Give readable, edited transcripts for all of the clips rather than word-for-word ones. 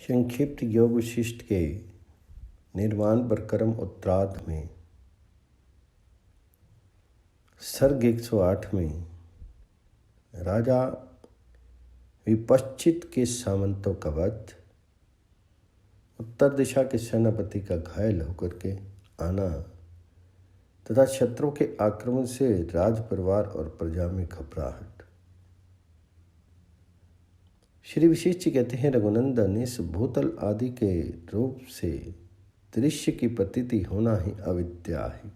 संक्षिप्त योग वशिष्ठ के निर्वाण पर कर्म उत्तरार्ध में सर्ग 108 में राजा विपश्चित के सामंतों का वध, उत्तर दिशा के सेनापति का घायल होकर के आना तथा शत्रु के आक्रमण से राज परिवार और प्रजा में घबराहट। श्री वशिष्ठ जी कहते हैं, रघुनंदन, इस भूतल आदि के रूप से दृश्य की प्रतीति होना ही अविद्या है।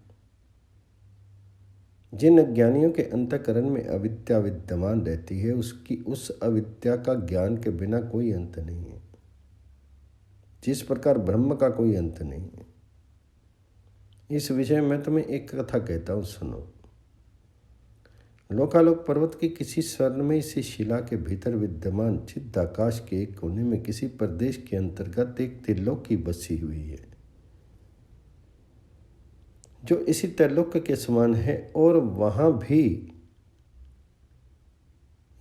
जिन अज्ञानियों के अंतःकरण में अविद्या विद्यमान रहती है, उस अविद्या का ज्ञान के बिना कोई अंत नहीं है, जिस प्रकार ब्रह्म का कोई अंत नहीं है। इस विषय में तुम्हें एक कथा कहता हूं, सुनो। लोकालोक पर्वत की किसी स्वर्णमयी सी शिला के भीतर विद्यमान चिदाकाश के एक कोने में किसी प्रदेश के अंतर्गत एक त्रिलोक की बसी हुई है, जो इसी त्रिलोक के समान है, और वहां भी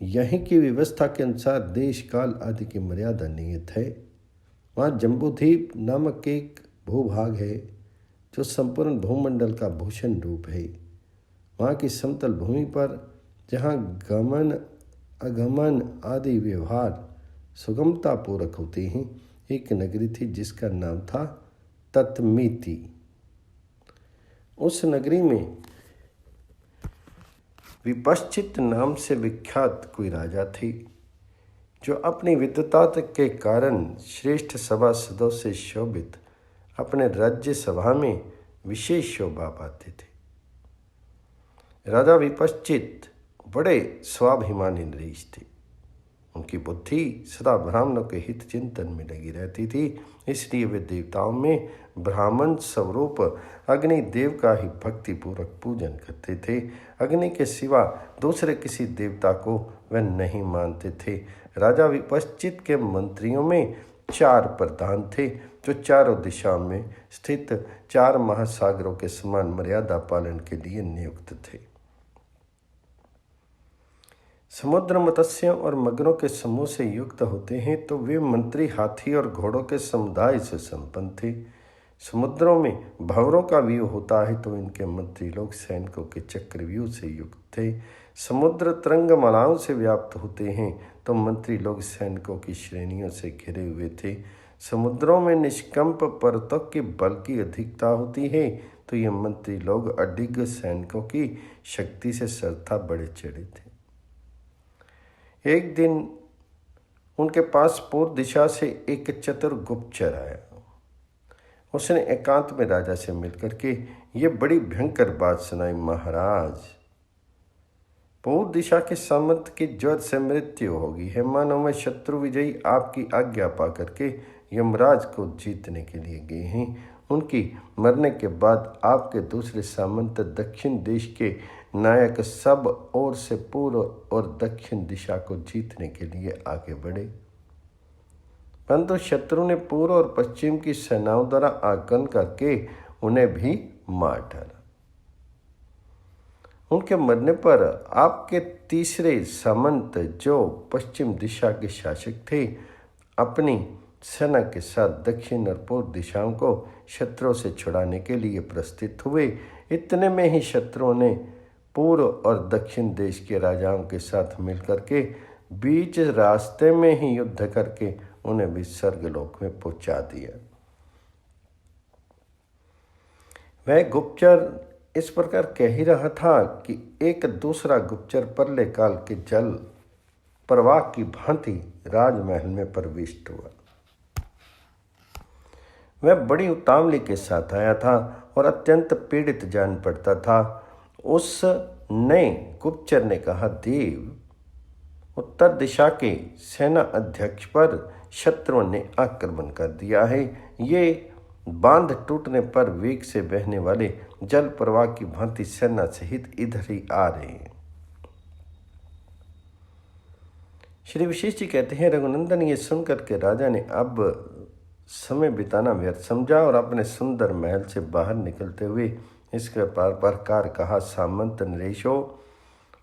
यहीं की व्यवस्था के अनुसार देश काल आदि की मर्यादा नियत है। वहां जम्बूद्वीप नामक एक भूभाग है, जो संपूर्ण भूमंडल का भूषण रूप है। वहाँ की समतल भूमि पर, जहाँ गमन आगमन आदि व्यवहार सुगमता पूर्वक होते हैं, एक नगरी थी जिसका नाम था ततमीति। उस नगरी में विपश्चित नाम से विख्यात कोई राजा थी, जो अपनी विद्वता के कारण श्रेष्ठ सभासदों से शोभित अपने राज्य सभा में विशेष शोभा पाते थे। राजा विपश्चित बड़े स्वाभिमानी नरेश थे। उनकी बुद्धि सदा ब्राह्मणों के हित चिंतन में लगी रहती थी, इसलिए वे देवताओं में ब्राह्मण स्वरूप अग्नि देव का ही भक्तिपूर्वक पूजन करते थे। अग्नि के सिवा दूसरे किसी देवता को वे नहीं मानते थे। राजा विपश्चित के मंत्रियों में 4 प्रधान थे, जो चारों दिशाओं में स्थित 4 महासागरों के समान मर्यादा पालन के लिए नियुक्त थे। समुद्र मत्स्यों और मगरों के समूह से युक्त होते हैं, तो वे मंत्री हाथी और घोड़ों के समुदाय से संपन्न थे। समुद्रों में भंवरों का व्यूह होता है, तो इनके मंत्री लोग सैनिकों के चक्रव्यूह से युक्त थे। समुद्र तरंगमालाओं से व्याप्त होते हैं, तो मंत्री लोग सैनिकों की श्रेणियों से घिरे हुए थे। समुद्रों में निष्कंप पर्वतों के बल की अधिकता होती है, तो ये मंत्री लोग अडिग सैनिकों की शक्ति से सर्वथा बढ़े चढ़े थे। एक दिन उनके पास पूर्व दिशा से एक चतुर गुप्तचर आया। उसने एकांत में राजा से मिलकर के ये बड़ी भयंकर बात सुनाई, महाराज, पूर्व दिशा के सामंत की ज्वर से मृत्यु होगी है। मानो में शत्रु विजयी आपकी आज्ञा पा करके यमराज को जीतने के लिए गए हैं। उनकी मरने के बाद आपके दूसरे सामंत दक्षिण देश के नायक सब ओर से पूर्व और दक्षिण दिशा को जीतने के लिए आगे बढ़े, परंतु शत्रु ने पूर्व और पश्चिम की सेनाओं द्वारा आक्रमण करके उन्हें भी मार डाला। उनके मरने पर आपके तीसरे सामंत, जो पश्चिम दिशा के शासक थे, अपनी सेना के साथ दक्षिण और पूर्व दिशाओं को शत्रुओं से छुड़ाने के लिए प्रस्थित हुए। इतने में ही शत्रुओं ने पूर्व और दक्षिण देश के राजाओं के साथ मिलकर के बीच रास्ते में ही युद्ध करके उन्हें भी स्वर्गलोक में पहुंचा दिया। वह गुप्तचर इस प्रकार कह ही रहा था कि एक दूसरा गुप्तचर परले काल के जल प्रवाह की भांति राजमहल में प्रविष्ट हुआ। वह बड़ी उतावली के साथ आया था और अत्यंत पीड़ित जान पड़ता था। उस नए गुप्तचर ने कहा, देव, उत्तर दिशा के सेना अध्यक्ष पर शत्रुओं ने आक्रमण कर दिया है। ये बांध टूटने पर वेग से बहने वाले जल प्रवाह की भांति सेना सहित इधर ही आ रहे हैं। श्री वशिष्ठ जी कहते हैं, रघुनंदन, ये सुनकर के राजा ने अब समय बिताना व्यर्थ समझा और अपने सुंदर महल से बाहर निकलते हुए इसके प्रकार कहा, सामंत नरेशों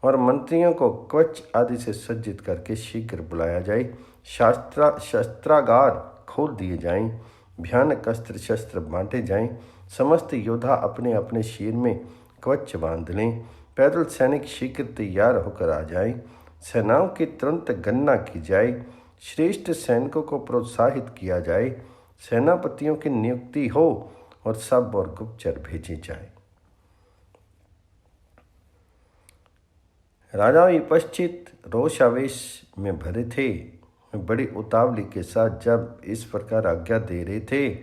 और मंत्रियों को कवच आदि से सज्जित करके शीघ्र बुलाया जाए। शस्त्रागार खोल दिए जाएं, भयानक अस्त्र शस्त्र बांटे जाएं, समस्त योद्धा अपने अपने शीर में कवच बांध लें, पैदल सैनिक शीघ्र तैयार होकर आ जाएं, सेनाओं की तुरंत गणना की जाए, श्रेष्ठ सैनिकों को प्रोत्साहित किया जाए, सेनापतियों की नियुक्ति हो और सब और गुप्तचर भेजे जाए। राजा विपश्चित रोषावेश में भरे थे। वे बड़ी उतावली के साथ जब इस प्रकार आज्ञा दे रहे थे,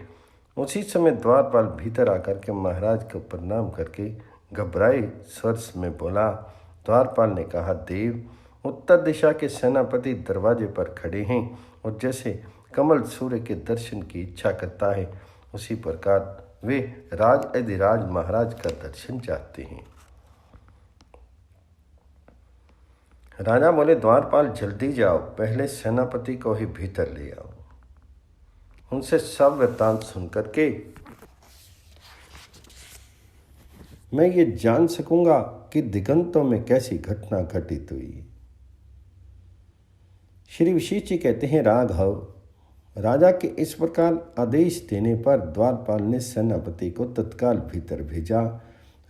उसी समय द्वारपाल भीतर आकर के महाराज को प्रणाम करके घबराए स्वर में बोला। द्वारपाल ने कहा, देव, उत्तर दिशा के सेनापति दरवाजे पर खड़े हैं और जैसे कमल सूर्य के दर्शन की इच्छा करता है, उसी प्रकार वे राज अधिराज महाराज का दर्शन चाहते हैं। राजा बोले, द्वारपाल जल्दी जाओ, पहले सेनापति को ही भीतर ले आओ। उनसे सब वृत्तांत सुनकर के मैं ये जान सकूंगा कि दिगंतों में कैसी घटना घटित हुई। श्री वशिष्ठ जी कहते हैं, राघव, राजा के इस प्रकार आदेश देने पर द्वारपाल ने सेनापति को तत्काल भीतर भेजा।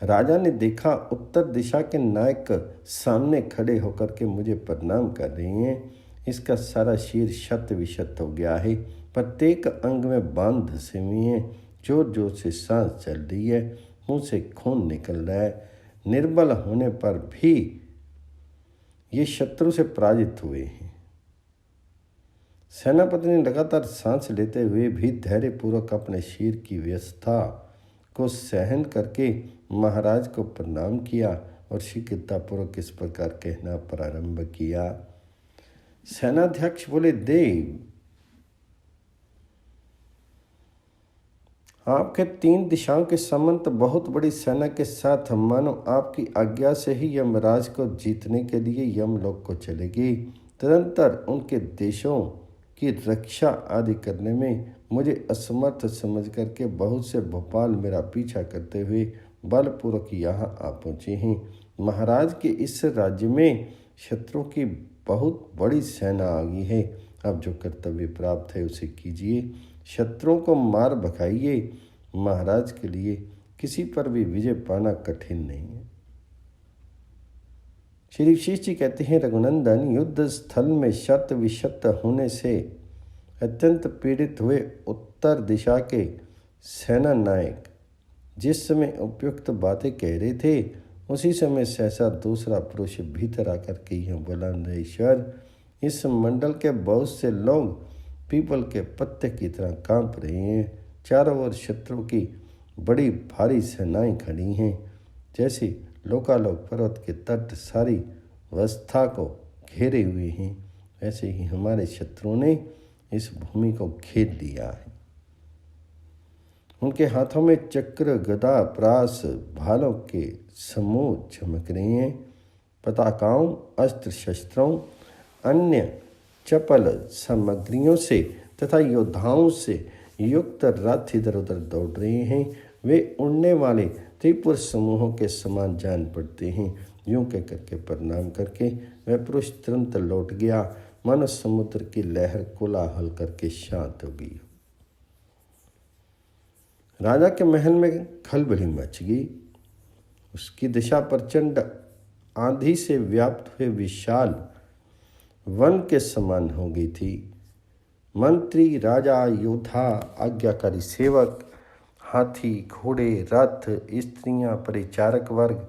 राजा ने देखा उत्तर दिशा के नायक सामने खड़े होकर के मुझे प्रणाम कर रहे हैं। इसका सारा शीर शत विशत हो गया है, प्रत्येक अंग में बांध धसे हुए हैं, जोर जोर से सांस चल रही है, मुंह से खून निकल रहा है। निर्बल होने पर भी ये शत्रु से पराजित हुए हैं। सेनापति ने लगातार सांस लेते हुए भी धैर्यपूर्वक अपने शीर की व्यवस्था को सहन करके महाराज को प्रणाम किया और शीघ्रतापूर्वक इस प्रकार कहना प्रारंभ किया। सेनाध्यक्ष बोले, देव, आपके 3 दिशाओं के सामंत बहुत बड़ी सेना के साथ मानो आपकी आज्ञा से ही यमराज को जीतने के लिए यमलोक को चलेगी। तदंतर उनके देशों की रक्षा आदि करने में मुझे असमर्थ समझ करके बहुत से भोपाल मेरा पीछा करते हुए बलपूर्वक यहाँ आ पहुँचे हैं। महाराज के इस राज्य में शत्रुओं की बहुत बड़ी सेना आ गई है। अब जो कर्तव्य प्राप्त है उसे कीजिए, शत्रुओं को मार भगाइए। महाराज के लिए किसी पर भी विजय पाना कठिन नहीं है। श्री वशिष्ठ जी कहते हैं, रघुनंदन, युद्ध स्थल में शत विशत होने से अत्यंत पीड़ित हुए उत्तर दिशा के सेना नायक जिस समय उपयुक्त बातें कह रहे थे, उसी समय सहसा दूसरा पुरुष भीतर आकर के यह बोला, नरेश्वर, इस मंडल के बहुत से लोग पीपल के पत्ते की तरह कांप रहे हैं। चारों ओर शत्रु की बड़ी भारी सेनाएं खड़ी हैं, जैसे लोकालोक पर्वत के तट सारी अवस्था को घेरे हुए हैं, वैसे ही हमारे शत्रुओं ने इस भूमि को घेर लिया है। उनके हाथों में चक्र, गदा, प्रास, भालों के समूह चमक रहे हैं। पताकाओं, अस्त्र शस्त्रों, अन्य चपल सामग्रियों से तथा योद्धाओं से युक्त रथ इधर उधर दौड़ रहे हैं। वे उड़ने वाले त्रिपुर समूहों के समान जान पड़ते हैं। यूं कह करके प्रणाम करके वह पुरुष तुरंत लौट गया, मानो समुद्र की लहर कोलाहल करके शांत हो गई। राजा के महल में खलबली मच गई। उसकी दिशा प्रचंड आंधी से व्याप्त हुए विशाल वन के समान हो गई थी। मंत्री, राजा, योद्धा, आज्ञाकारी सेवक, हाथी, घोड़े, रथ, स्त्रियां, परिचारक वर्ग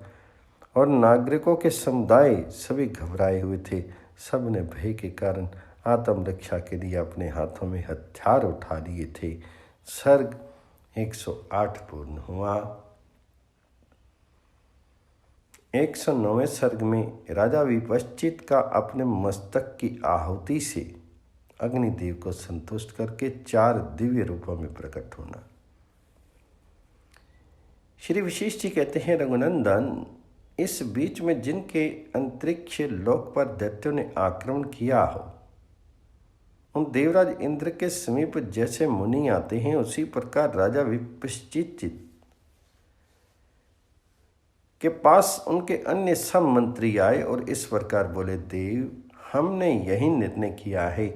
और नागरिकों के समुदाय सभी घबराए हुए थे। सब ने भय के कारण आत्मरक्षा के लिए अपने हाथों में हथियार उठा लिए थे। सर्ग 108 पूर्ण हुआ। 109वें सर्ग में राजा विपश्चित का अपने मस्तक की आहुति से अग्निदेव को संतुष्ट करके 4 दिव्य रूपों में प्रकट होना। श्री वशिष्ठ जी कहते हैं, रघुनंदन, इस बीच में जिनके अंतरिक्ष लोक पर दैत्यों ने आक्रमण किया हो, उन देवराज इंद्र के समीप जैसे मुनि आते हैं, उसी प्रकार राजा विपश्चित के पास उनके अन्य सब मंत्री आए और इस प्रकार बोले, देव, हमने यही निर्णय किया है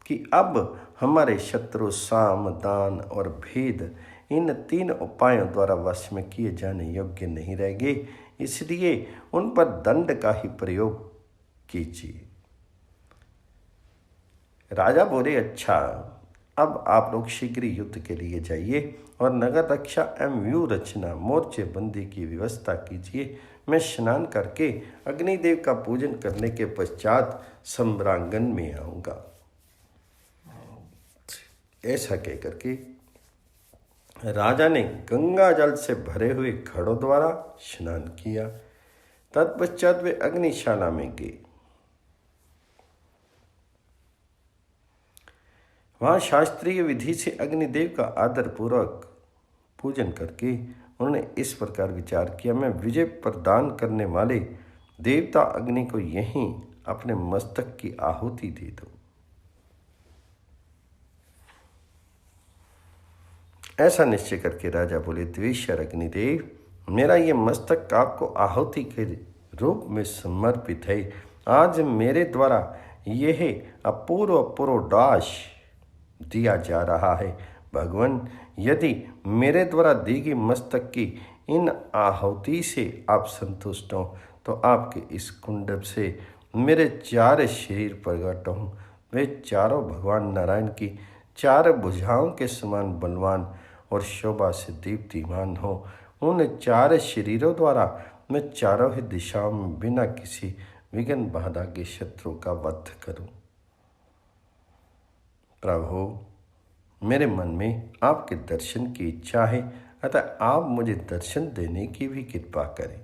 कि अब हमारे शत्रु साम, दान और भेद इन 3 उपायों द्वारा वश में किए जाने योग्य नहीं रहेंगे, इसलिए उन पर दंड का ही प्रयोग कीजिए। राजा बोले, अच्छा, अब आप लोग शीघ्र युद्ध के लिए जाइए और नगर रक्षा एवं व्यू रचना, मोर्चेबंदी की व्यवस्था कीजिए। मैं स्नान करके अग्निदेव का पूजन करने के पश्चात सम्रांगण में आऊँगा। ऐसा कहकर के राजा ने गंगा जल से भरे हुए घड़ों द्वारा स्नान किया। तत्पश्चात वे अग्निशाला में गए। वहाँ शास्त्रीय विधि से अग्निदेव का आदरपूर्वक पूजन करके उन्होंने इस प्रकार विचार किया, मैं विजय प्रदान करने वाले देवता अग्नि को यहीं अपने मस्तक की आहुति दे दूं। ऐसा निश्चय करके राजा बोले, द्वेश्वर अग्निदेव, मेरा ये मस्तक आपको आहुति के रूप में समर्पित है। आज मेरे द्वारा यह अपूर्व पुरोडाश दिया जा रहा है। भगवान, यदि मेरे द्वारा दी गई मस्तक की इन आहुति से आप संतुष्ट हों तो आपके इस कुंडल से मेरे 4 शरीर प्रकट हों। वे चारों भगवान नारायण की 4 भुजाओं के समान बलवान और शोभा से दीप्तिमान हो। उन 4 शरीरों द्वारा मैं चारों ही दिशाओं में बिना किसी विघ्न बाधा के शत्रु का वध करूं। प्रभु, मेरे मन में आपके दर्शन की इच्छा है, अतः आप मुझे दर्शन देने की भी कृपा करें।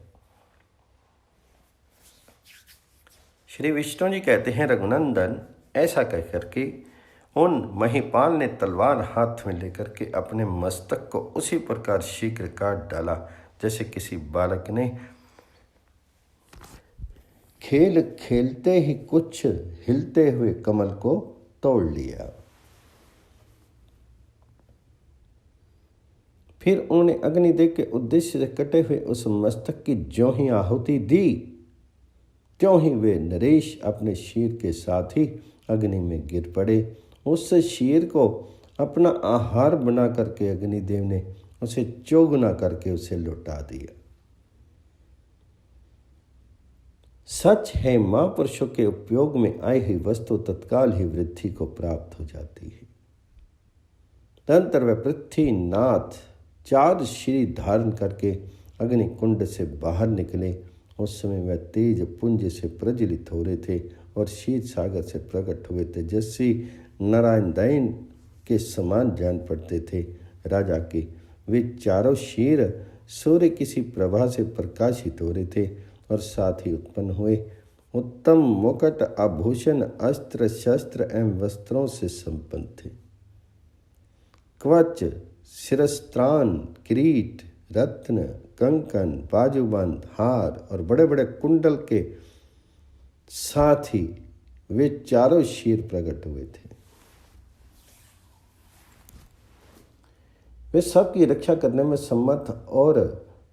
श्री विष्णु जी कहते हैं, रघुनंदन, ऐसा कहकर के उन महिपाल ने तलवार हाथ में लेकर के अपने मस्तक को उसी प्रकार शीघ्र काट डाला जैसे किसी बालक ने खेल खेलते ही कुछ हिलते हुए कमल को तोड़ लिया। फिर उन्होंने अग्निदेव के उद्देश्य से कटे हुए उस मस्तक की ज्यों ही आहुति दी, त्यों ही वे नरेश अपने शीर के साथ ही अग्नि में गिर पड़े। उस शीर को अपना आहार बना करके अग्निदेव ने उसे चौगुना करके उसे लौटा दिया। सच है, महापुरुषों के उपयोग में आई हुई वस्तु तत्काल ही वृद्धि को प्राप्त हो जाती है। तदंतर वे पृथ्वीनाथ 4 श्री धारण करके अग्नि कुंड से बाहर निकले। उस समय वह तेज पुंज से प्रज्वलित हो रहे थे और शीत सागर से प्रकट हुए तेजस्वी नारायण दैन के समान जान पड़ते थे। राजा के वे चारों शीर सूर्य किसी प्रभा से प्रकाशित हो रहे थे और साथ ही उत्पन्न हुए। उत्तम मुकुट, आभूषण, अस्त्र शस्त्र एवं वस्त्रों से संपन्न थे। कवच, शिरस्त्राण, किरीट, रत्न, कंकन, बाजूबंद, हार और बड़े बड़े कुंडल के साथ ही वे चारों शीर प्रकट हुए थे। वे सबकी रक्षा करने में सम्मत और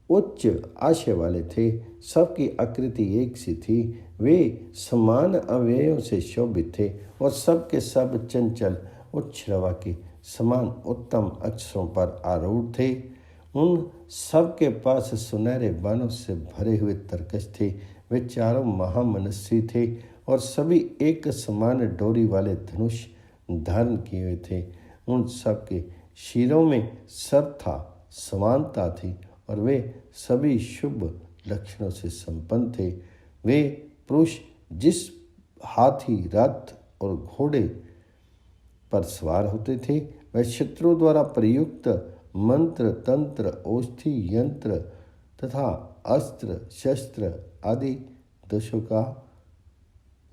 उच्च आशय वाले थे। सबकी आकृति एक सी थी। वे समान अवयवों से शोभित थे और सबके सब चंचल उच्छ्रवा के समान उत्तम अक्षरों पर आरूढ़ थे। उन सब के पास सुनहरे बालों से भरे हुए तरकश थे। वे चारों महामनस्वी थे और सभी एक समान डोरी वाले धनुष धारण किए हुए थे। उन सब के शीरों में सब था, समानता थी और वे सभी शुभ लक्षणों से संपन्न थे। वे पुरुष जिस हाथी, रथ और घोड़े पर सवार होते थे वह शत्रु द्वारा प्रयुक्त मंत्र, तंत्र, औषधि, यंत्र तथा अस्त्र शस्त्र आदि दोषों का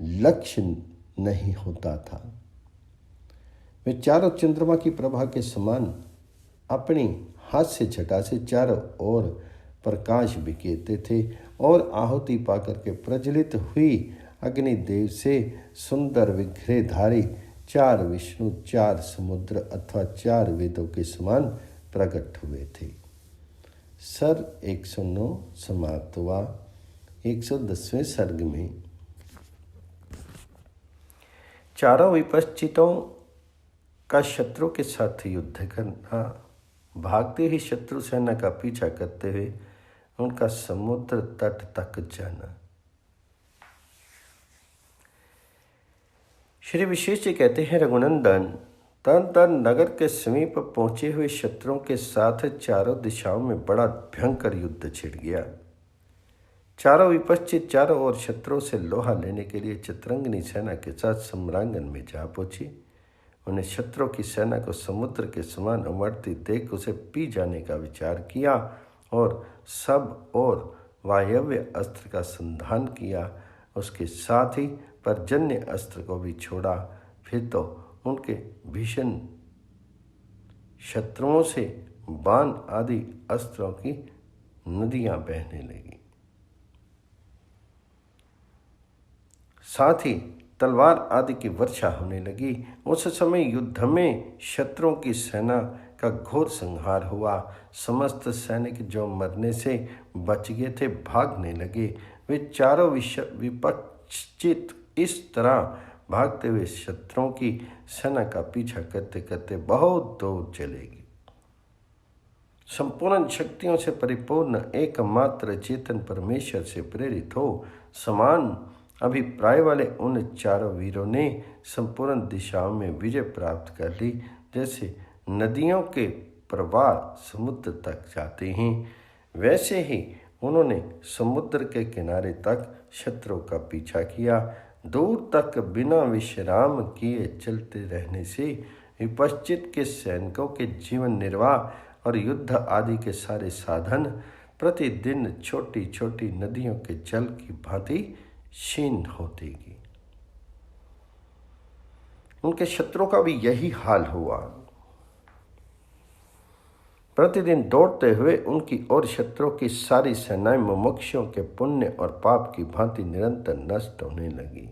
लक्ष्य नहीं होता था। वे चारों चंद्रमा की प्रभा के समान अपनी हास्य छटा से चारों ओर प्रकाश बिखेरते थे और आहुति पाकर के प्रज्वलित हुई अग्निदेव से सुंदर विग्रहधारी 4 विष्णु, 4 समुद्र अथवा 4 वेदों के समान प्रकट हुए थे। सर्ग 109 समाप्त हुआ। 110वें सर्ग में चारों विपश्चितों का शत्रु के साथ युद्ध करना, भागते ही शत्रु सेना का पीछा करते हुए उनका समुद्र तट तक जाना। श्री विशेष जी कहते हैं, रघुनंदन, तरन नगर के समीप पहुंचे हुए शत्रुओं के साथ चारों दिशाओं में बड़ा भयंकर युद्ध छिड़ गया। चारों विपश्चित चारों ओर शत्रुओं से लोहा लेने के लिए चित्रंगनी सेना के साथ सम्रांगन में जा पहुंची। उन्हें शत्रुओं की सेना को समुद्र के समान उमड़ती देख उसे पी जाने का विचार किया और सब और वायव्य अस्त्र का संधान किया। उसके साथ ही पर्जन्य अस्त्र को भी छोड़ा। फिर तो उनके भीषण शत्रुओं से बाण आदि अस्त्रों की नदियां बहने लगी। साथ ही तलवार आदि की वर्षा होने लगी। उस समय युद्ध में शत्रुओं की सेना का घोर संहार हुआ। समस्त सैनिक जो मरने से बच गए थे भागने लगे। वे चारों विपश्चित इस तरह भागते हुए शत्रुओं की सेना का पीछा करते करते बहुत दूर चलेगी। संपूर्ण शक्तियों से परिपूर्ण एकमात्र चेतन परमेश्वर से प्रेरित हो समान अभिप्राय वाले उन चारों वीरों ने संपूर्ण दिशाओं में विजय प्राप्त कर ली। जैसे नदियों के प्रवाह समुद्र तक जाते हैं, वैसे ही उन्होंने समुद्र के किनारे तक शत्रुओं का पीछा किया। दूर तक बिना विश्राम किए चलते रहने से विपश्चित के सैनिकों के जीवन निर्वाह और युद्ध आदि के सारे साधन प्रतिदिन छोटी छोटी नदियों के जल की भांति क्षीण होती गई। उनके शत्रुओं का भी यही हाल हुआ। प्रतिदिन दौड़ते हुए उनकी और शत्रुओं की सारी सेनाएं मुमुक्षुओं के पुण्य और पाप की भांति निरंतर नष्ट होने लगी।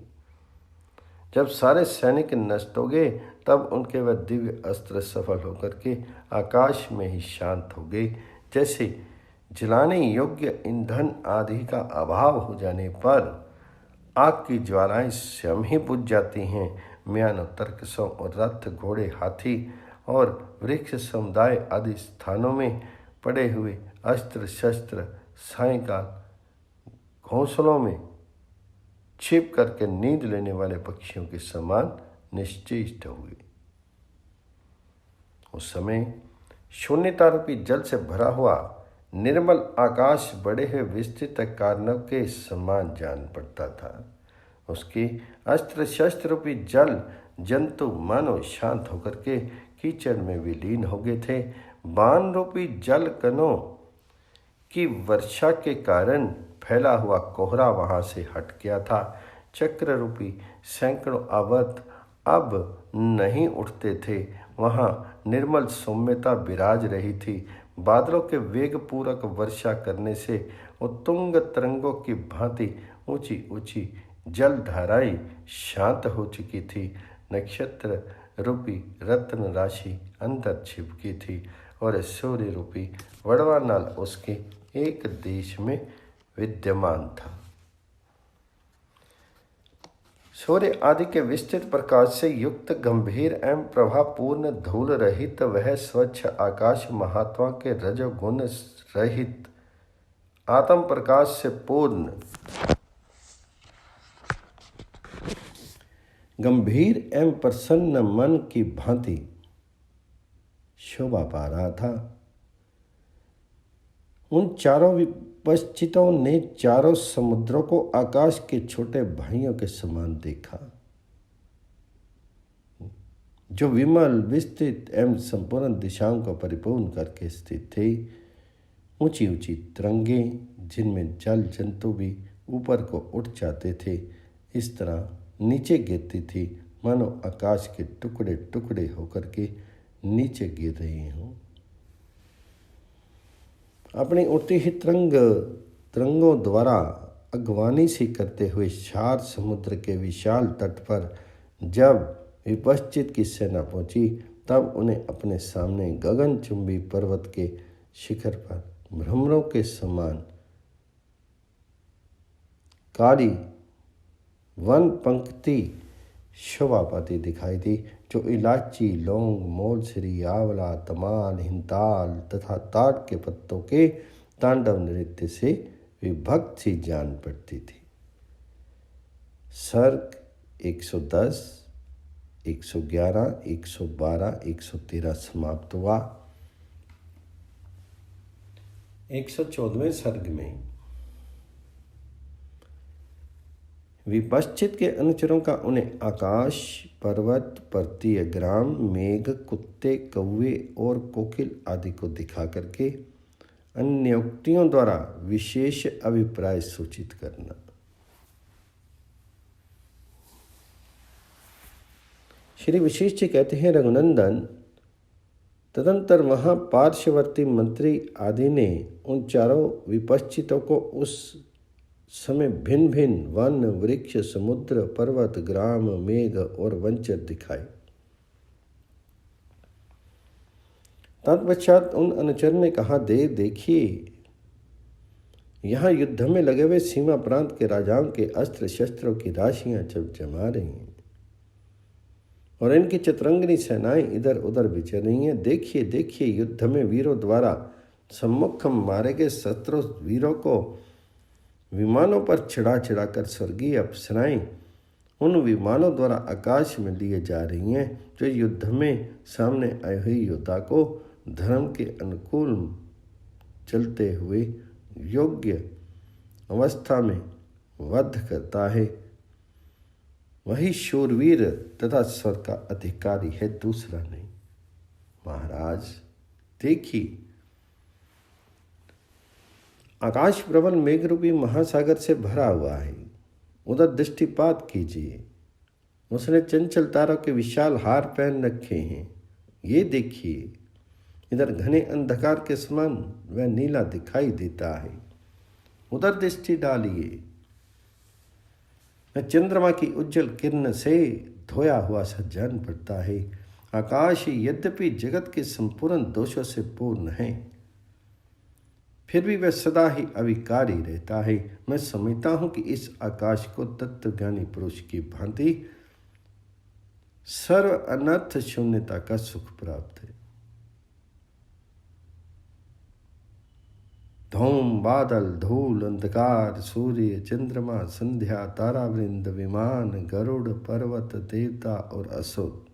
जब सारे सैनिक नष्ट हो गए तब उनके वह दिव्य अस्त्र सफल होकर के आकाश में ही शांत हो गए। जैसे जलाने योग्य ईंधन आदि का अभाव हो जाने पर आग की ज्वालाएं स्वयं ही बुझ जाती हैं। म्यान और तरकसों और रथ घोड़े हाथी और वृक्ष समुदाय आदि स्थानों में पड़े हुए अस्त्र शस्त्र सायंकाल घोंसलों में छिप करके नींद लेने वाले पक्षियों के समान निश्चेष्ट हुए। उस समय शून्यता रूपी जल से भरा हुआ निर्मल आकाश बड़े हुए विस्तृत कारणों के समान जान पड़ता था। उसके अस्त्र शस्त्र रूपी जल जंतु मानो शांत होकर के कीचड़ में विलीन हो गए थे। बाण रूपी जल कणों की वर्षा के कारण फैला हुआ कोहरा वहां से हट गया था। चक्र रूपी सैकड़ों आवर्त अब नहीं उठते थे। वहां निर्मल सौम्यता विराज रही थी। बादलों के वेग पूर्वक वर्षा करने से उत्तुंग तरंगों की भांति ऊंची ऊंची जल धाराएं शांत हो चुकी थी। नक्षत्र रूपी रत्न राशि अंदर छिपकी थी और सूर्य रूपी वड़वा नल उसके एक देश में विद्यमान था। सूर्य आदि के विस्तृत प्रकाश से युक्त गंभीर एवं प्रभापूर्ण धूल रहित वह स्वच्छ आकाश महात्मा के रजोगुण रहित आत्म प्रकाश से पूर्ण गंभीर एवं प्रसन्न मन की भांति शोभा पा रहा था। उन चारों विपश्चितों ने चारों समुद्रों को आकाश के छोटे भाइयों के समान देखा, जो विमल विस्तृत एवं संपूर्ण दिशाओं को परिपूर्ण करके स्थित थे। ऊंची ऊंची तरंगें जिनमें जल जंतु भी ऊपर को उठ जाते थे, इस तरह नीचे गिरती थी मानो आकाश के टुकड़े टुकड़े होकर के नीचे गिर रही हों। अपनी उठती ही तरंगों द्वारा अगवानी सी करते हुए क्षार समुद्र के विशाल तट पर जब विपश्चित की सेना पहुंची तब उन्हें अपने सामने गगनचुंबी पर्वत के शिखर पर भ्रमरों के समान काली वन पंक्ति शोभा पाती दिखाई दी, जो इलायची, लौंग, मोलसरी, आंवला, तमाल, हिंताल तथा ताड़ के पत्तों के तांडव नृत्य से विभक्त सी जान पड़ती थी। सर्ग 110, 111, 112, 113 समाप्त हुआ। 114वें सर्ग में विपश्चित के अनुचरों का उन्हें आकाश, पर्वत, पर्वतीय ग्राम, मेघ, कुत्ते, कौवे और कोकिल आदि को दिखा करके अन्य उक्तियों द्वारा विशेष अभिप्राय सूचित करना। श्री वशिष्ठ जी कहते हैं, रघुनंदन, तदंतर वहाँ पार्श्ववर्ती मंत्री आदि ने उन चारों विपश्चितों को उस समय भिन्न भिन्न वन, वृक्ष, समुद्र, पर्वत, ग्राम, मेघ और वंचर दिखाए। तत्पश्चात उन अनुचर ने कहा, देखिए, यहाँ युद्ध में लगे हुए सीमा प्रांत के राजाओं के अस्त्र शस्त्रों की राशियां चमचमा रही हैं और इनकी चतुरंगिनी सेनाएं इधर उधर विचर रही हैं। देखिए देखिए, युद्ध में वीरों द्वारा सम्मुख मारे गए शत्रु वीरों को विमानों पर चढ़ा चढ़ा कर स्वर्गीय अप्सराएं उन विमानों द्वारा आकाश में लिए जा रही हैं, जो युद्ध में सामने आए हुए योद्धा को धर्म के अनुकूल चलते हुए योग्य अवस्था में वध करता है। वही शूरवीर तथा स्वर्ग का अधिकारी है, दूसरा नहीं। महाराज देखिए, आकाश प्रबल मेघरूपी महासागर से भरा हुआ है, उधर दृष्टिपात कीजिए। उसने चंचल तारों के विशाल हार पहन रखे हैं। ये देखिए, इधर घने अंधकार के समान वह नीला दिखाई देता है। उधर दृष्टि डालिए, वह चंद्रमा की उज्जवल किरण से धोया हुआ सा जान पड़ता है। आकाश यद्यपि जगत के संपूर्ण दोषों से पूर्ण है, फिर भी वह सदा ही अविकारी रहता है। मैं समझता हूं कि इस आकाश को तत्वज्ञानी पुरुष की भांति सर्व अनर्थ शून्यता का सुख प्राप्त है। धूम, बादल, धूल, अंधकार, सूर्य, चंद्रमा, संध्या, तारावृंद, विमान, गरुड़, पर्वत, देवता और असुर,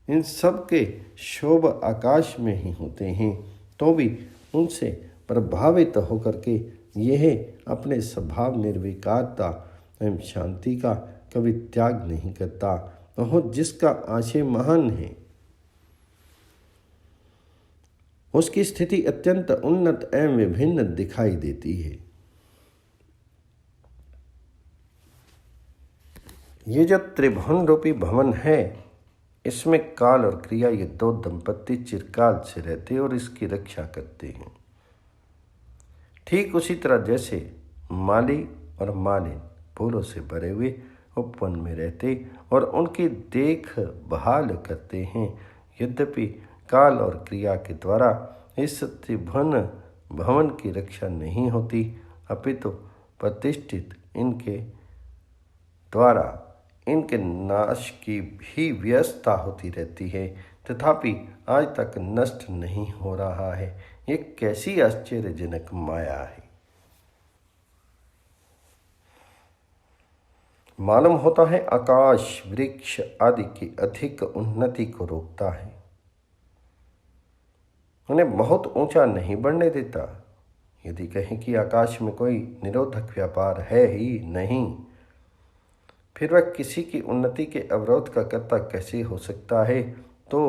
इन सब के शोभ आकाश में ही होते हैं, तो भी उनसे प्रभावित होकर के यह अपने स्वभाव निर्विकारता एवं शांति का कभी त्याग नहीं करता। वह जिसका आशय महान है, उसकी स्थिति अत्यंत उन्नत एवं विभिन्न दिखाई देती है। ये जो त्रिभुवन रूपी भवन है, इसमें काल और क्रिया ये दो दंपत्ति चिरकाल से रहते और इसकी रक्षा करते हैं। ठीक उसी तरह जैसे माली और मालिन फूलों से भरे हुए उपवन में रहते और उनकी देखभाल करते हैं। यद्यपि काल और क्रिया के द्वारा इस त्रिभुवन भवन की रक्षा नहीं होती, अपितु प्रतिष्ठित इनके द्वारा इनके नाश की भी व्यवस्था होती रहती है, तथापि आज तक नष्ट नहीं हो रहा है। ये कैसी आश्चर्यजनक माया है। मालूम होता है आकाश वृक्ष आदि की अधिक उन्नति को रोकता है, उन्हें बहुत ऊंचा नहीं बढ़ने देता। यदि कहें कि आकाश में कोई निरोधक व्यापार है ही नहीं, फिर वह किसी की उन्नति के अवरोध का कर्ता कैसे हो सकता है, तो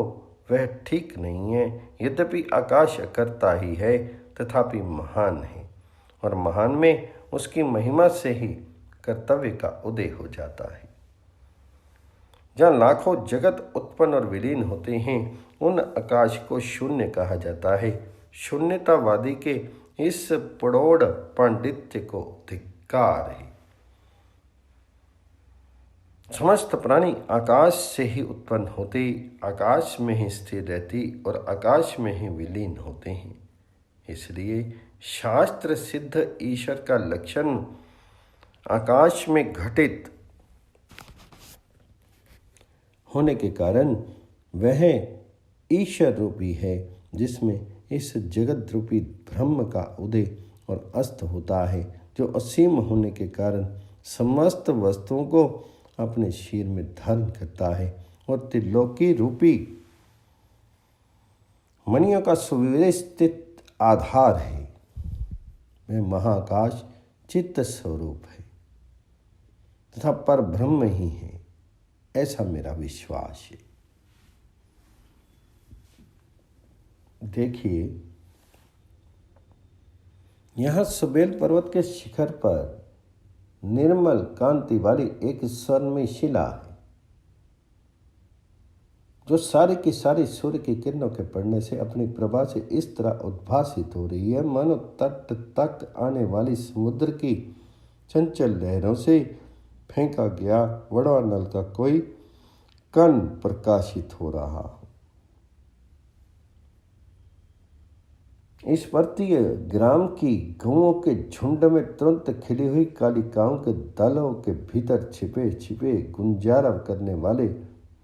वह ठीक नहीं है। यद्यपि आकाश अकर्ता ही है, तथापि महान है, और महान में उसकी महिमा से ही कर्तव्य का उदय हो जाता है। जहाँ लाखों जगत उत्पन्न और विलीन होते हैं, उन आकाश को शून्य कहा जाता है। शून्यतावादी के इस प्रौढ़ पांडित्य को धिक्कार है। समस्त प्राणी आकाश से ही उत्पन्न होते, आकाश में ही स्थिर रहती और आकाश में ही विलीन होते हैं। इसलिए शास्त्र सिद्ध ईश्वर का लक्षण आकाश में घटित होने के कारण वह ईश्वर रूपी है, जिसमें इस जगत रूपी ब्रह्म का उदय और अस्त होता है, जो असीम होने के कारण समस्त वस्तुओं को अपने शीर में धारण करता है और त्रिलोकी रूपी मणियों का सुव्यवस्थित आधार है। वह महाकाश चित्त स्वरूप है तथा पर ब्रह्म ही है, ऐसा मेरा विश्वास है। देखिए, यहाँ सुबेल पर्वत के शिखर पर निर्मल कांति वाली एक स्वर्णमयी शिला है, जो सारी की सारी सूर्य की किरणों के पड़ने से अपनी प्रभा से इस तरह उद्भासित हो रही है मानो तट तक आने वाली समुद्र की चंचल लहरों से फेंका गया बड़ा नल का कोई कण प्रकाशित हो रहा हो। इस पर्वतीय ग्राम की गौओं के झुंड में तुरंत खिली हुई कालिकाओं के दलों के भीतर छिपे छिपे गुंजारव करने वाले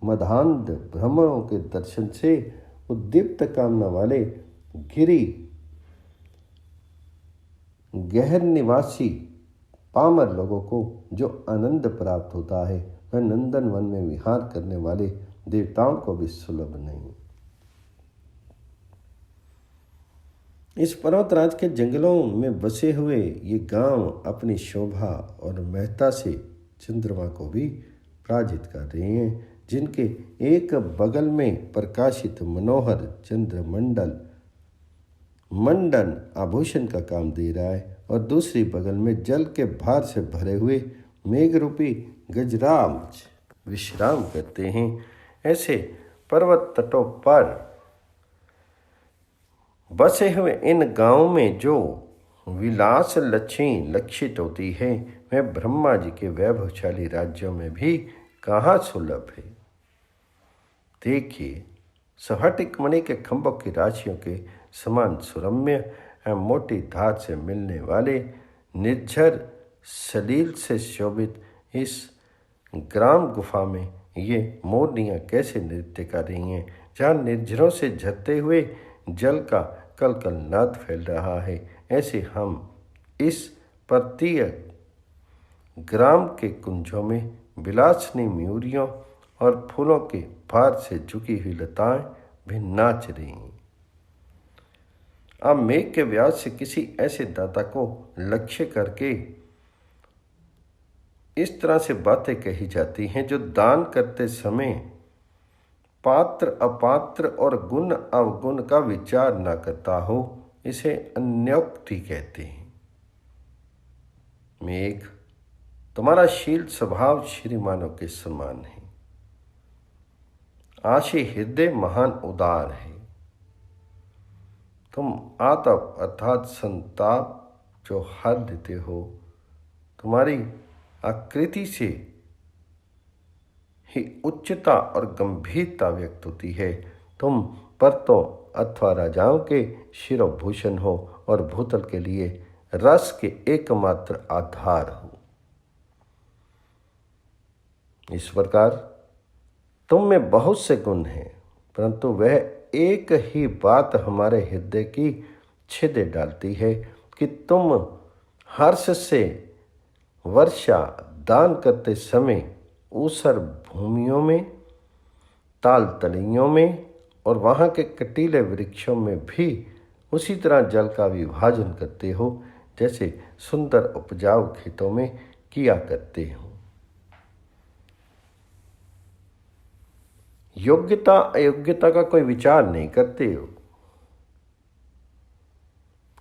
मधांध भ्रमरों के दर्शन से उद्दीप्त कामना वाले गिरी गहर निवासी पामर लोगों को जो आनंद प्राप्त होता है, वह नंदन वन में विहार करने वाले देवताओं को भी सुलभ नहीं। इस पर्वतराज के जंगलों में बसे हुए ये गांव अपनी शोभा और महत्ता से चंद्रमा को भी पराजित कर रहे हैं, जिनके एक बगल में प्रकाशित मनोहर चंद्रमंडल मंडन आभूषण का काम दे रहा है और दूसरी बगल में जल के भार से भरे हुए मेघ रूपी गजराज विश्राम करते हैं। ऐसे पर्वत तटों पर बसे हुए इन गांवों में जो विलास लक्ष्मी लक्षित होती है, वह ब्रह्मा जी के वैभवशाली राज्यों में भी कहाँ सुलभ है। देखिए, स्फटिक मणि के खंभों की राशियों के समान सुरम्य एवं मोटी धार से मिलने वाले निर्झर सलील से शोभित इस ग्राम गुफा में ये मोरनियाँ कैसे नृत्य कर रही हैं, जहाँ निर्झरों से झरते हुए जल का कल कल नाद फैल रहा है। ऐसे हम इस पर्वतीय ग्राम के कुंजों में विलासनी मयूरियों और फूलों के भार से झुकी हुई लताएं भी नाच रही हैं। अब मेघ के व्यास से किसी ऐसे दाता को लक्ष्य करके इस तरह से बातें कही जाती हैं जो दान करते समय पात्र अपात्र और गुण अवगुण का विचार न करता हो, इसे अन्योक्ति कहते हैं। मेघ, तुम्हारा शील स्वभाव श्रीमानों के समान है। आशी हृदय महान उदार है। तुम आतप अर्थात संताप जो हर देते हो, तुम्हारी आकृति से ही उच्चता और गंभीरता व्यक्त होती है। तुम पर्वतों अथवा राजाओं के शिरोभूषण हो और भूतल के लिए रस के एकमात्र आधार हो। इस प्रकार तुम में बहुत से गुण हैं, परंतु वह एक ही बात हमारे हृदय की छिद डालती है कि तुम हर्ष से वर्षा दान करते समय ऊसर भूमियों में, ताल तलियों में और वहाँ के कटीले वृक्षों में भी उसी तरह जल का विभाजन करते हो जैसे सुंदर उपजाऊ खेतों में किया करते हो। योग्यता अयोग्यता का कोई विचार नहीं करते हो।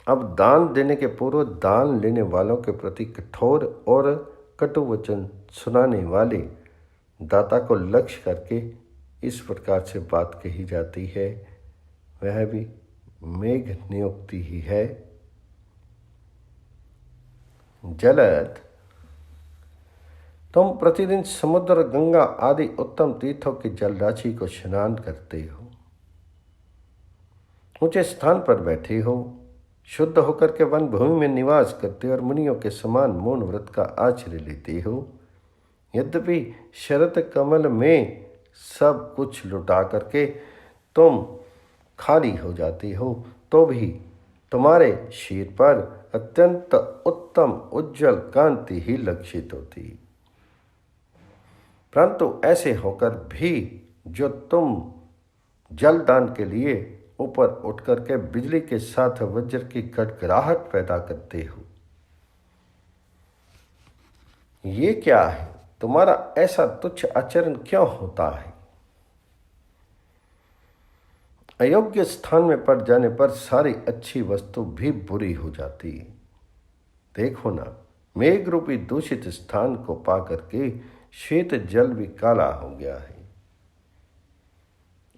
अब दान देने के पूर्व दान लेने वालों के प्रति कठोर और कटु वचन सुनाने वाले दाता को लक्ष्य करके इस प्रकार से बात कही जाती है, वह भी मेघ नियुक्ति ही है। जलद, तुम प्रतिदिन समुद्र, गंगा आदि उत्तम तीर्थों की जल राशि को स्नान करते हो, ऊंचे स्थान पर बैठे हो, शुद्ध होकर के वन भूमि में निवास करते और मुनियों के समान मौन व्रत का आश्रय लेते हो। यद्यपि शरत कमल में सब कुछ लुटा करके तुम खाली हो जाती हो, तो भी तुम्हारे शीर पर अत्यंत उत्तम उज्जवल कांति ही लक्षित होती। परंतु ऐसे होकर भी जो तुम जलदान के लिए ऊपर उठ करके बिजली के साथ वज्र की गड़गड़ाहट पैदा करते हो, ये क्या है? तुम्हारा ऐसा तुच्छ आचरण क्यों होता है? अयोग्य स्थान में पड़ जाने पर सारी अच्छी वस्तु भी बुरी हो जाती है। देखो ना, मेघ रूपी दूषित स्थान को पा करके श्वेत जल भी काला हो गया है।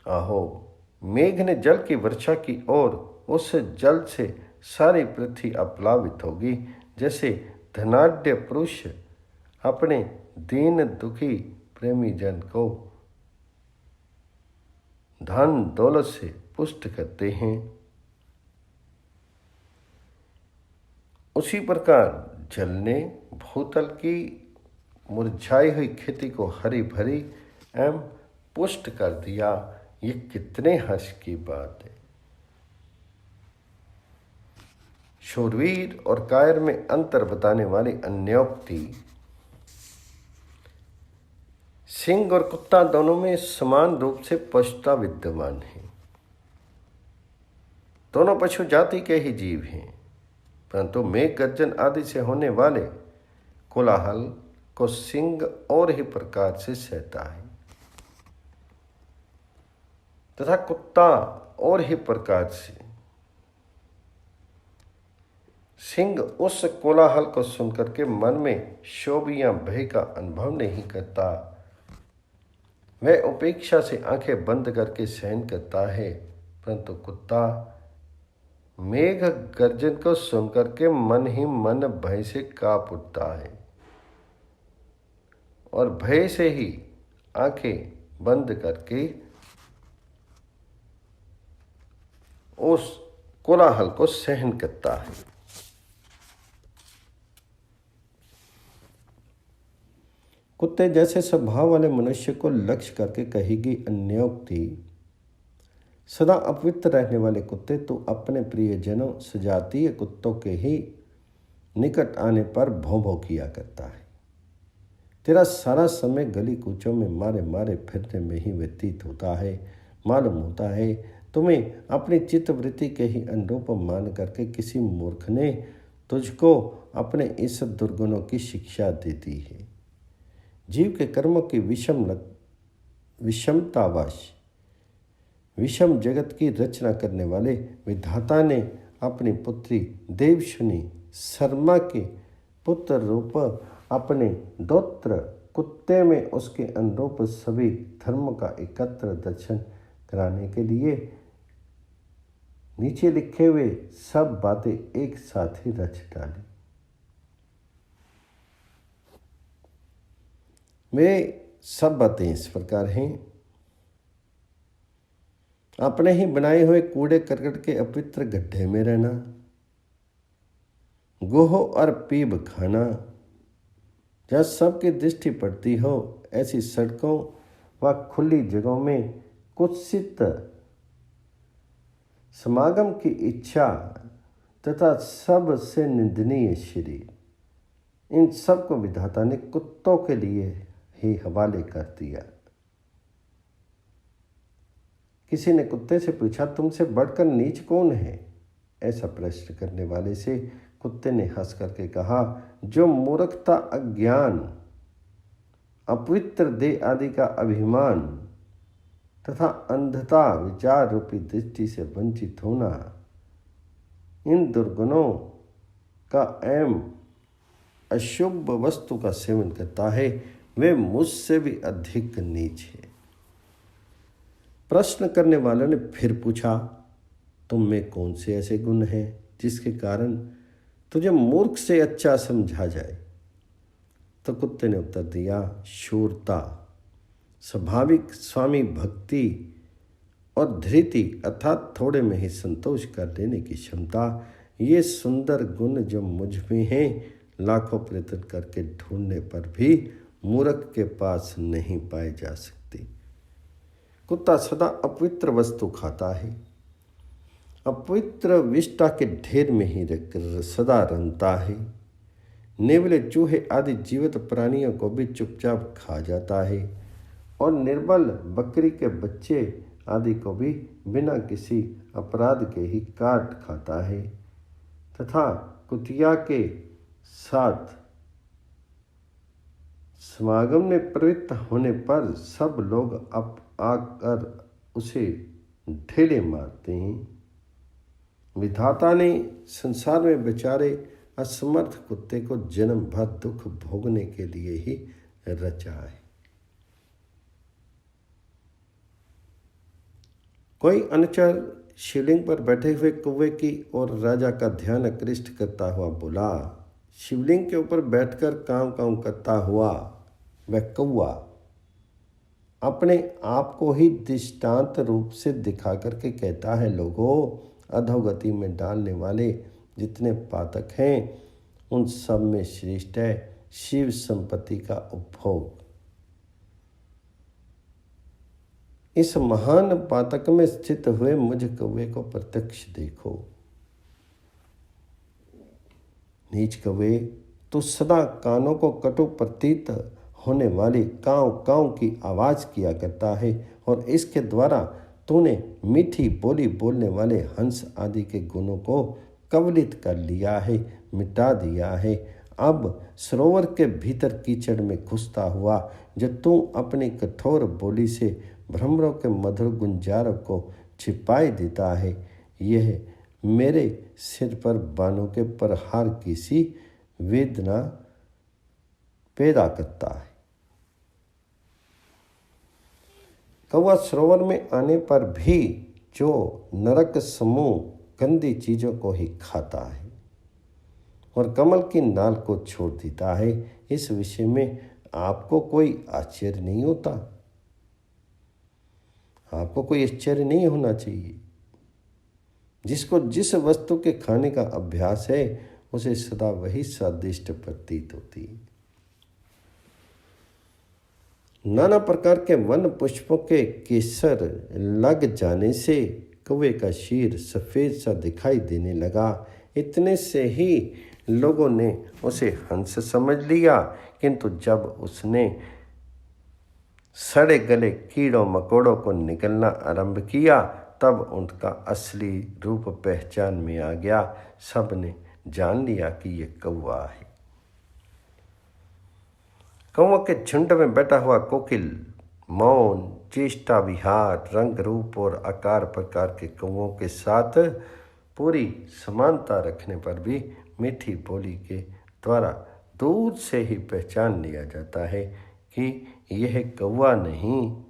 आहो, मेघ ने जल की वर्षा की और उस जल से सारी पृथ्वी अपलावित होगी, जैसे धनाढ्य पुरुष अपने दीन दुखी प्रेमी जन को धन दौलत से पुष्ट करते हैं। उसी प्रकार जल ने भूतल की मुरझाई हुई खेती को हरी भरी एवं पुष्ट कर दिया। ये कितने हर्ष की बात है। शूरवीर और कायर में अंतर बताने वाली अन्योक्ति। सिंह और कुत्ता दोनों में समान रूप से पशुता विद्यमान है। दोनों पशु जाति के ही जीव हैं, परंतु मेघ गर्जन आदि से होने वाले कोलाहल को सिंह और ही प्रकार से सहता है तथा कुत्ता और ही प्रकार से। सिंह उस कोलाहल को सुनकर के मन में शोभ या भय का अनुभव नहीं करता, वह उपेक्षा से आंखें बंद करके सहन करता है। परंतु कुत्ता मेघ गर्जन को सुनकर के मन ही मन भय से कांप उठता है और भय से ही आंखें बंद करके उस कोलाहल को सहन करता है। कुत्ते जैसे स्वभाव वाले मनुष्य को लक्ष्य करके कहेगी अन्योक्ति। सदा अपवित्र रहने वाले कुत्ते तो अपने प्रियजनों सजातीय कुत्तों के ही निकट आने पर भौं भौं किया करता है। तेरा सारा समय गली कूचों में मारे मारे फिरने में ही व्यतीत होता है। मालूम होता है तुम्हें अपनी चित्तवृत्ति के ही अनुरूप मान करके किसी मूर्ख ने तुझको अपने इस दुर्गुणों की शिक्षा दे दी है। जीव के कर्मों की विषमतावश विषम जगत की रचना करने वाले विधाता ने अपनी पुत्री देवशुनी शर्मा के पुत्र रूप अपने दौत्र कुत्ते में उसके अनुरूप सभी धर्म का एकत्र दर्शन कराने के लिए नीचे लिखे हुए सब बातें एक साथ ही रच डाली। वे सब बातें इस प्रकार हैं। अपने ही बनाए हुए कूड़े करकट के अपवित्र गड्ढे में रहना, गोह और पीब खाना, जहाँ सबकी दृष्टि पड़ती हो ऐसी सड़कों व खुली जगहों में कुत्सित समागम की इच्छा तथा सबसे निंदनीय शरीर, इन सब को विधाता ने कुत्तों के लिए ही हवाले कर दिया। किसी ने कुत्ते से पूछा, तुमसे बढ़कर नीच कौन है? ऐसा प्रश्न करने वाले से कुत्ते ने हंस करके कहा, जो मूर्खता, अज्ञान, अपवित्र देह आदि का अभिमान तथा अंधता विचार रूपी दृष्टि से वंचित होना, इन दुर्गुणों का एवं अशुभ वस्तु का सेवन करता है, वे मुझसे भी अधिक नीच है। प्रश्न करने वालों ने फिर पूछा, तुम में कौन से ऐसे गुण हैं जिसके कारण तुझे मूर्ख से अच्छा समझा जाए? तो कुत्ते ने उत्तर दिया, शूरता, स्वाभाविक स्वामी भक्ति और धृति अर्थात थोड़े में ही संतोष कर लेने की क्षमता, ये सुंदर गुण जो मुझ में हैं, लाखों प्रयत्न करके ढूंढने पर भी मूर्ख के पास नहीं पाए जा सकते। कुत्ता सदा अपवित्र वस्तु खाता है, अपवित्र विष्ठा के ढेर में ही सदा रमता है। नेवले चूहे आदि जीवित प्राणियों को भी चुपचाप खा जाता है और निर्बल बकरी के बच्चे आदि को भी बिना किसी अपराध के ही काट खाता है। तथा कुतिया के साथ समागम में प्रवृत्त होने पर सब लोग आकर उसे ढेले मारते हैं। विधाता ने संसार में बेचारे असमर्थ कुत्ते को जन्म भर दुख भोगने के लिए ही रचा है। कोई अनुचर शिवलिंग पर बैठे हुए कौवे की ओर राजा का ध्यान आकृष्ट करता हुआ बोला। शिवलिंग के ऊपर बैठकर कांव कांव करता हुआ वह कौवा अपने आप को ही दृष्टांत रूप से दिखा करके कहता है, लोगों, अधोगति में डालने वाले जितने पातक हैं उन सब में श्रेष्ठ है शिव संपत्ति का उपभोग। इस महान पातक में स्थित हुए मुझ कौवे को प्रत्यक्ष देखो। नीच कौवे, तो सदा कानों को कटु प्रतीत होने वाली कांव कांव की आवाज किया करता है और इसके द्वारा तूने मीठी बोली बोलने वाले हंस आदि के गुणों को कवलित कर लिया है, मिटा दिया है। अब सरोवर के भीतर कीचड़ में घुसता हुआ जो तू अपनी कठोर बोली से भ्रमरों के मधुर गुंजारों को छिपाई देता है, यह मेरे सिर पर बाणों के प्रहार की सी वेदना पैदा करता है। कौवा सरोवर में आने पर भी जो नरक समूह गंदी चीज़ों को ही खाता है और कमल की नाल को छोड़ देता है, इस विषय में आपको कोई आश्चर्य नहीं होता। आपको कोई आश्चर्य नहीं होना चाहिए। जिसको जिस वस्तु के खाने का अभ्यास है उसे सदा वही स्वादिष्ट प्रतीत होती है। नाना प्रकार के वन पुष्पों के केसर लग जाने से कौवे का शीर सफ़ेद सा दिखाई देने लगा। इतने से ही लोगों ने उसे हंस समझ लिया, किंतु जब उसने सड़े गले कीड़ों मकोड़ों को निकलना आरंभ किया तब उनका असली रूप पहचान में आ गया। सब ने जान लिया कि ये कौवा है। कौवों के झुंड में बैठा हुआ कोकिल मौन, चेष्टा, विहार, रंग रूप और आकार प्रकार के कौवों के साथ पूरी समानता रखने पर भी मीठी बोली के द्वारा दूर से ही पहचान लिया जाता है कि यह कौवा नहीं,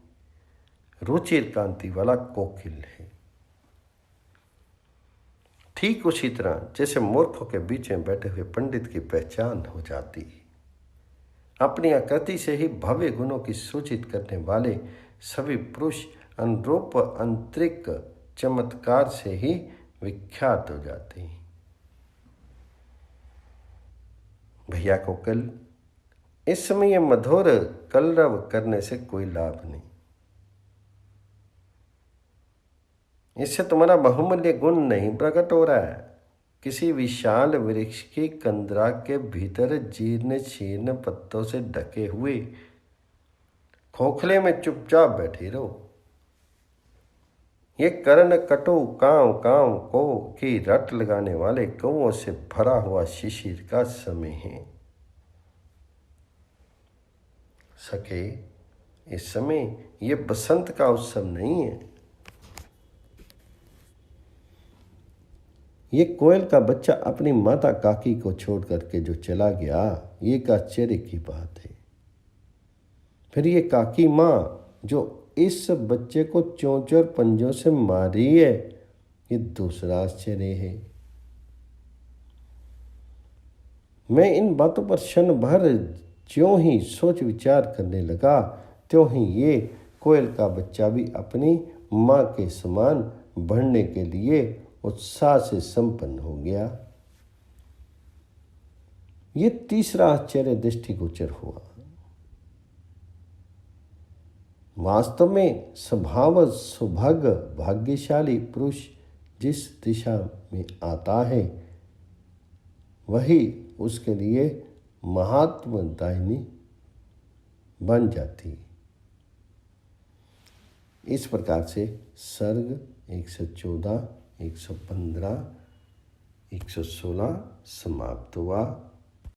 रुचिर कांति वाला कोकिल है। ठीक उसी तरह जैसे मूर्खों के बीच में बैठे हुए पंडित की पहचान हो जाती है। अपनी आकृति से ही भव्य गुणों की सूचित करने वाले सभी पुरुष अनुरूप आंतरिक चमत्कार से ही विख्यात हो जाते हैं। भैया कोकिल, इस समय मधुर कलरव करने से कोई लाभ नहीं। इससे तुम्हारा बहुमूल्य गुण नहीं प्रकट हो रहा है। किसी विशाल वृक्ष की कंदरा के भीतर जीर्ण शीर्ण पत्तों से ढके हुए खोखले में चुपचाप बैठे रहो। ये कर्ण कटु कांव कांव को की रट लगाने वाले कौवों से भरा हुआ शिशिर का समय है। सके, इस समय ये बसंत का उत्सव नहीं है। ये कोयल का बच्चा अपनी माता काकी को छोड़ करके जो चला गया, ये एक आश्चर्य की बात है। फिर ये काकी माँ जो इस बच्चे को चोंच और पंजों से मारी है, ये दूसरा आश्चर्य है। मैं इन बातों पर क्षण भर ज्यों ही सोच विचार करने लगा, त्यों ही ये कोयल का बच्चा भी अपनी माँ के समान बढ़ने के लिए उत्साह से संपन्न हो गया। ये तीसरा आश्चर्य दृष्टिगोचर हुआ। वास्तव में स्वभाव सौभाग्य भाग्यशाली पुरुष जिस दिशा में आता है वही उसके लिए महात्मदायिनी बन जाती है। इस प्रकार से सर्ग 114, 115, 116 समाप्त हुआ।